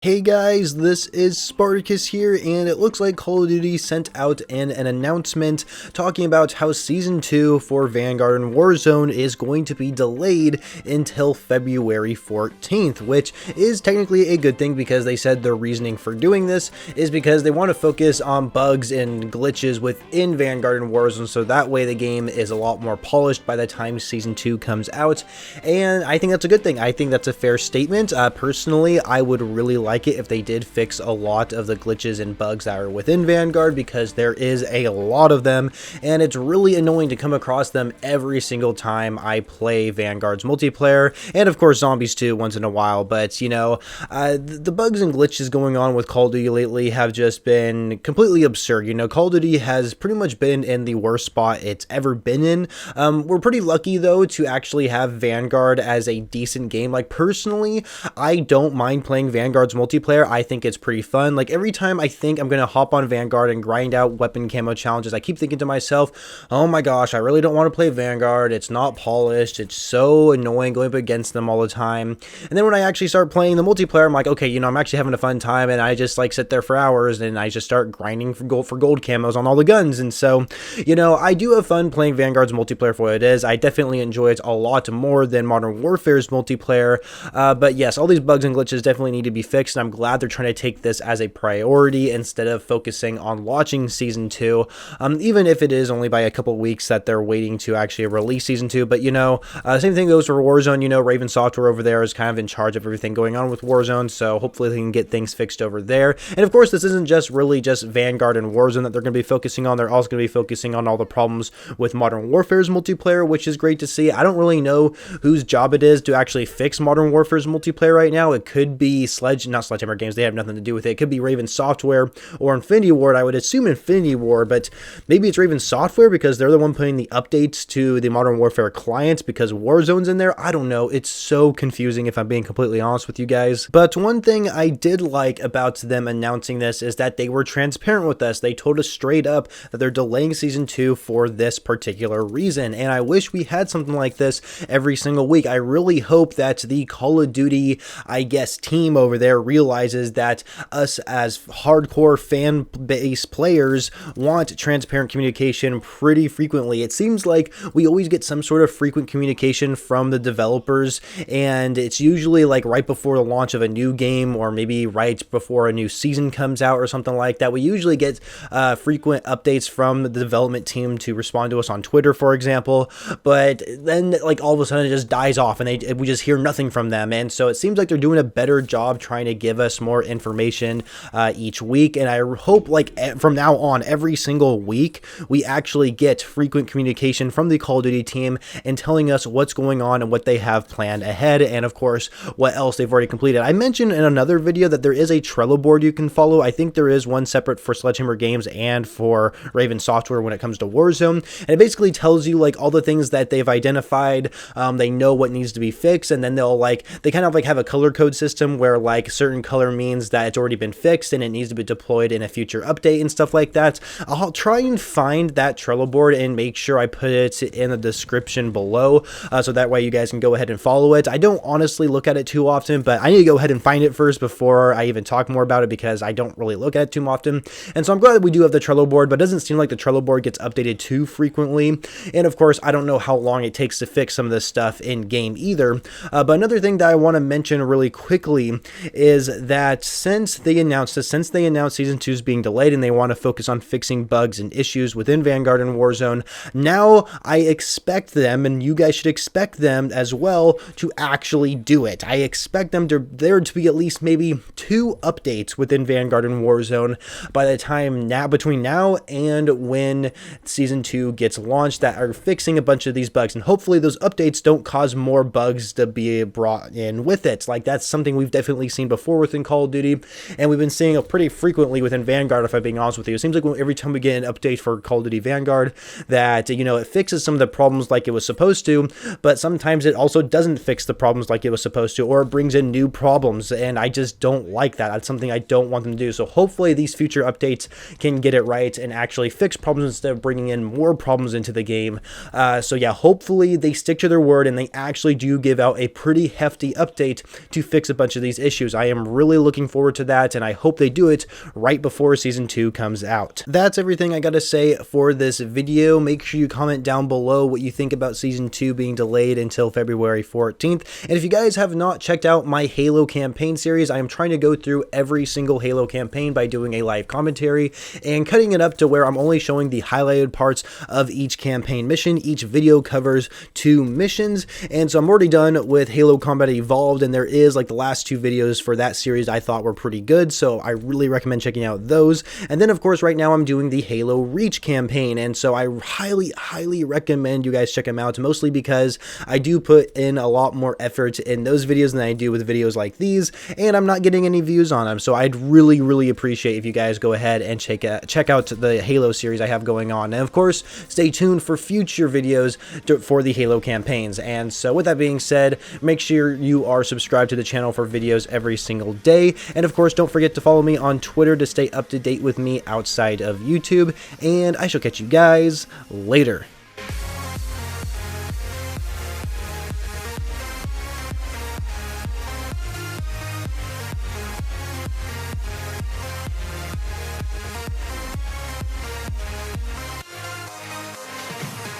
Hey guys, this is Spartacus here, and it looks like Call of Duty sent out an announcement talking about how Season 2 for Vanguard and Warzone is going to be delayed until February 14th, which is technically a good thing because they said their reasoning for doing this is because they want to focus on bugs and glitches within Vanguard and Warzone, so that way the game is a lot more polished by the time Season 2 comes out, and I think that's a good thing. I think that's a fair statement. Personally, I would really like it if they did fix a lot of the glitches and bugs that are within Vanguard, because there is a lot of them and it's really annoying to come across them every single time I play Vanguard's multiplayer, and of course zombies too once in a while. But you know, the bugs and glitches going on with Call of Duty lately have just been completely absurd. You know, Call of Duty has pretty much been in the worst spot it's ever been in. We're pretty lucky though to actually have Vanguard as a decent game. Like personally, I don't mind playing Vanguard's multiplayer. I think it's pretty fun. Like every time I think I'm gonna hop on Vanguard and grind out weapon camo challenges, I keep thinking to myself, oh my gosh, I really don't want to play Vanguard. It's not polished. It's so annoying going up against them all the time. And then when I actually start playing the multiplayer, I'm like, okay, you know, I'm actually having a fun time, and I just like sit there for hours and I just start grinding for gold camos on all the guns. And so, you know, I do have fun playing Vanguard's multiplayer for what it is. I definitely enjoy it a lot more than Modern Warfare's multiplayer. But yes, all these bugs and glitches definitely need to be fixed, and I'm glad they're trying to take this as a priority instead of focusing on launching Season 2, even if it is only by a couple weeks that they're waiting to actually release Season 2. But you know, same thing goes for Warzone. You know, Raven Software over there is kind of in charge of everything going on with Warzone, so hopefully they can get things fixed over there. And of course, this isn't just really just Vanguard and Warzone that they're going to be focusing on. They're also going to be focusing on all the problems with Modern Warfare's multiplayer, which is great to see. I don't really know whose job it is to actually fix Modern Warfare's multiplayer right now. It could be not Sledgehammer Games, they have nothing to do with it. It could be Raven Software or Infinity Ward. I would assume Infinity Ward, but maybe it's Raven Software because they're the one putting the updates to the Modern Warfare client because Warzone's in there. I don't know. It's so confusing if I'm being completely honest with you guys. But one thing I did like about them announcing this is that they were transparent with us. They told us straight up that they're delaying Season 2 for this particular reason, and I wish we had something like this every single week. I really hope that the Call of Duty, I guess, team over there realizes that us as hardcore fan base players want transparent communication pretty frequently. It seems like we always get some sort of frequent communication from the developers, and it's usually like right before the launch of a new game or maybe right before a new season comes out or something like that. We usually get frequent updates from the development team to respond to us on Twitter, for example, but then like all of a sudden it just dies off and we just hear nothing from them. And so it seems like they're doing a better job trying to give us more information each week, and I hope like from now on every single week we actually get frequent communication from the Call of Duty team and telling us what's going on and what they have planned ahead, and of course what else they've already completed. I mentioned in another video that there is a Trello board you can follow. I think there is one separate for Sledgehammer Games and for Raven Software when it comes to Warzone, and it basically tells you like all the things that they've identified. They know what needs to be fixed, and then they kind of like have a color code system where like certain color means that it's already been fixed and it needs to be deployed in a future update and stuff like that. I'll try and find that Trello board and make sure I put it in the description below, so that way you guys can go ahead and follow it. I don't honestly look at it too often, but I need to go ahead and find it first before I even talk more about it because I don't really look at it too often. And so I'm glad that we do have the Trello board, but it doesn't seem like the Trello board gets updated too frequently. And of course, I don't know how long it takes to fix some of this stuff in game either. But another thing that I want to mention really quickly is that since they announced Season 2 is being delayed and they want to focus on fixing bugs and issues within Vanguard and Warzone, now I expect them, and you guys should expect them as well, to actually do it. I expect there to be at least maybe 2 updates within Vanguard and Warzone by the time between now and when Season 2 gets launched that are fixing a bunch of these bugs, and hopefully those updates don't cause more bugs to be brought in with it. Like that's something we've definitely seen before within Call of Duty, and we've been seeing it pretty frequently within Vanguard, if I'm being honest with you. It seems like every time we get an update for Call of Duty Vanguard that, you know, it fixes some of the problems like it was supposed to, but sometimes it also doesn't fix the problems like it was supposed to, or it brings in new problems, and I just don't like that. That's something I don't want them to do. So hopefully these future updates can get it right and actually fix problems instead of bringing in more problems into the game. So yeah, hopefully they stick to their word and they actually do give out a pretty hefty update to fix a bunch of these issues. I am really looking forward to that, and I hope they do it right before Season 2 comes out. That's everything I gotta say for this video. Make sure you comment down below what you think about Season 2 being delayed until February 14th. And if you guys have not checked out my Halo campaign series, I am trying to go through every single Halo campaign by doing a live commentary and cutting it up to where I'm only showing the highlighted parts of each campaign mission. Each video covers 2 missions, and so I'm already done with Halo Combat Evolved, and there is like the last 2 videos for that series I thought were pretty good, so I really recommend checking out those. And then of course right now I'm doing the Halo Reach campaign, and so I highly recommend you guys check them out, mostly because I do put in a lot more effort in those videos than I do with videos like these, and I'm not getting any views on them, so I'd really appreciate if you guys go ahead and check out the Halo series I have going on. And of course, stay tuned for future videos for the Halo campaigns. And so with that being said, make sure you are subscribed to the channel for videos every single day. And of course, don't forget to follow me on Twitter to stay up to date with me outside of YouTube. And I shall catch you guys later.